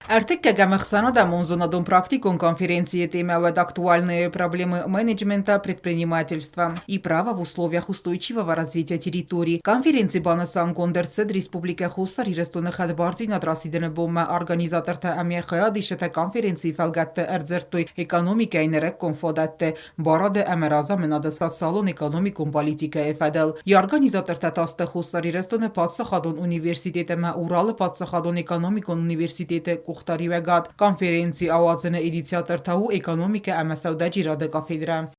Артек Гамахсана да Монзонадон практикум конференции темы актуальные проблемы менеджмента предпринимательства и права в условиях устойчивого развития территорий. Конференции Банасан Гондерцед Республика Хусар и Рестона Хадбарзин адрасидены бомма организаторта Амьяхая дишета конференции фалгатте эрзертой экономика и нерек конфодатте бараде Амераза менадасат салон экономикум политика эфадел. И организаторта тасте Хусар и Рестона Патсахадон университета Уралы Патсахадон экономикон университета Кухтари вегад конференции ауазены инициатор тау экономика амасауда джирада кафедра.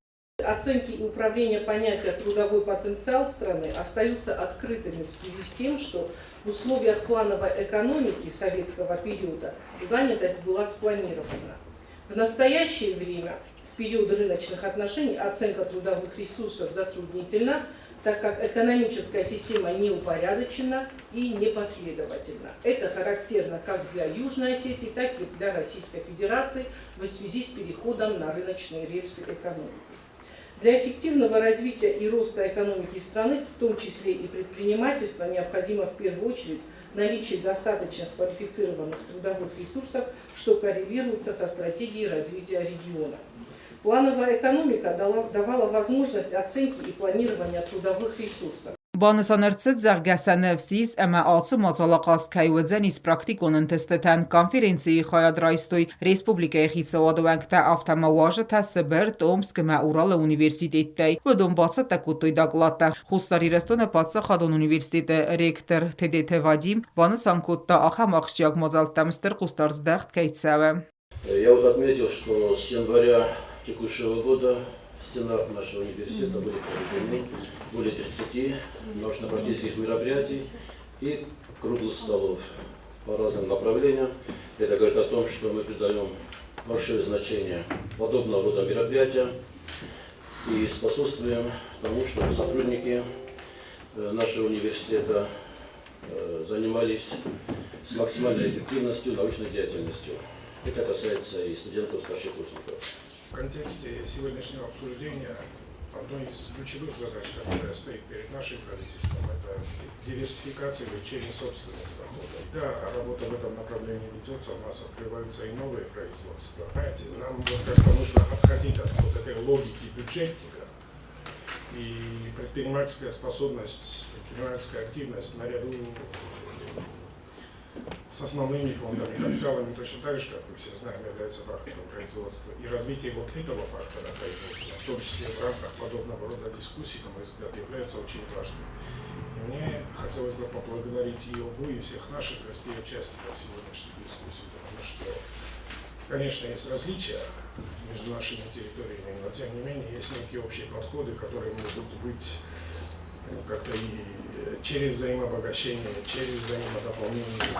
Оценки и управления понятия «трудовой потенциал страны» остаются открытыми в связи с тем, что в условиях плановой экономики советского периода занятость была спланирована. В настоящее время, в период рыночных отношений, оценка трудовых ресурсов затруднительна, так как экономическая система неупорядочена и непоследовательна. Это характерно как для Южной Осетии, так и для Российской Федерации в связи с переходом на рыночные рельсы экономики. Для эффективного развития и роста экономики страны, в том числе и предпринимательства, необходимо в первую очередь наличие достаточно квалифицированных трудовых ресурсов, что коррелируется со стратегией развития региона. Плановая экономика давала возможность оценки и планирования трудовых ресурсов. Բանսաներցետ զարգասանևսիս əmə մածալaqas կայվեձենիս պրակտիկոնն տեստետən կոնֆերենցիի խայադրայստոյ Ռեսպուբլիկայի խիցավադվանքտա ավտամավաժը թասսբեր Տոմսկ մա Ուրալը ունիվերսիտետտայ վդոմ բացը տակուտոյ դակլատա խուստարի ռեստոնը բացը խադոն ունիվերսիտետը ռեկտոր TDT Вадим Банасанкутта ахам ахշчак мазалтамстер խուստարздախտ կայցավը. Я вот отметил, что с января текущего года в стенах нашего университета были проведены более 30 научно-практических мероприятий и круглых столов по разным направлениям. Это говорит о том, что мы придаем большое значение подобного рода мероприятиям и способствуем тому, чтобы сотрудники нашего университета занимались с максимальной эффективностью научной деятельностью. Это касается и студентов, старшекурсников. В контексте сегодняшнего обсуждения одной из ключевых задач, которая стоит перед нашим правительством, это диверсификация и увеличение собственных доходов. Да, работа в этом направлении ведется, у нас открываются и новые производства. Знаете, нам вот как-то нужно отходить от вот этой логики бюджетника, и предпринимательская способность, предпринимательская активность наряду с основными фондами, капиталами, точно так же, как мы все знаем, является фактором производства. И развитие вот этого фактора производства, в том числе в рамках подобного рода дискуссий, на мой взгляд, является очень важным. И мне хотелось бы поблагодарить и ОГУ, и всех наших гостей, участников сегодняшней дискуссии, потому что, конечно, есть различия между нашими территориями, но тем не менее есть некие общие подходы, которые могут быть как-то и через взаимообогащение, через взаимодополнение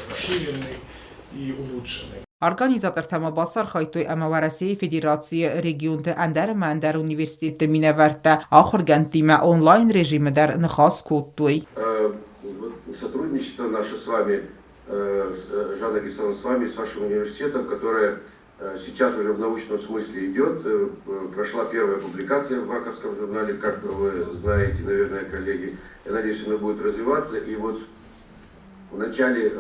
расширенный и улучшенный. Organizator tamabasar խայտոյ ամավարասիի ֆեդերացիի ռեգիոնտը անդարը մանդար ունիվերսիտետը մինավարտա ախորգանտիմա онлайн режиме дар нхас куттуй. Сотрудничество наше с вами, Жанна Александровна, с вами, с вашим университетом, которое сейчас уже в научном смысле идет. Прошла первая публикация в Ваковском журнале, как вы знаете, наверное, коллеги. Я надеюсь, она будет развиваться. И вот вначале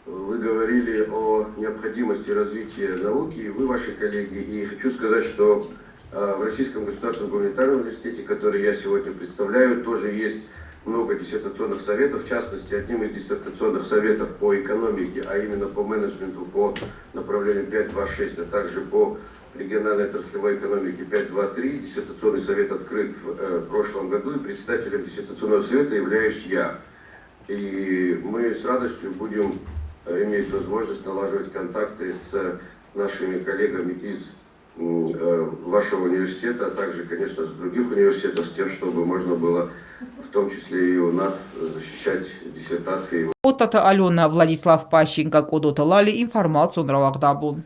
вы говорили о необходимости развития науки, и вы, ваши коллеги. И хочу сказать, что в Российском государственном гуманитарном университете, который я сегодня представляю, тоже есть много диссертационных советов, в частности, одним из диссертационных советов по экономике, а именно по менеджменту по направлению 5.2.6, а также по региональной отраслевой экономике 5.2.3. Диссертационный совет открыт в прошлом году, и председателем диссертационного совета являюсь я. И мы с радостью будем иметь возможность налаживать контакты с нашими коллегами из вашего университета, а также, конечно, с других университетов, с тем, чтобы можно было в том числе и у нас защищать диссертации. Отата Алена Владислав Пащенко Кодота Лали информацию нравагдабун.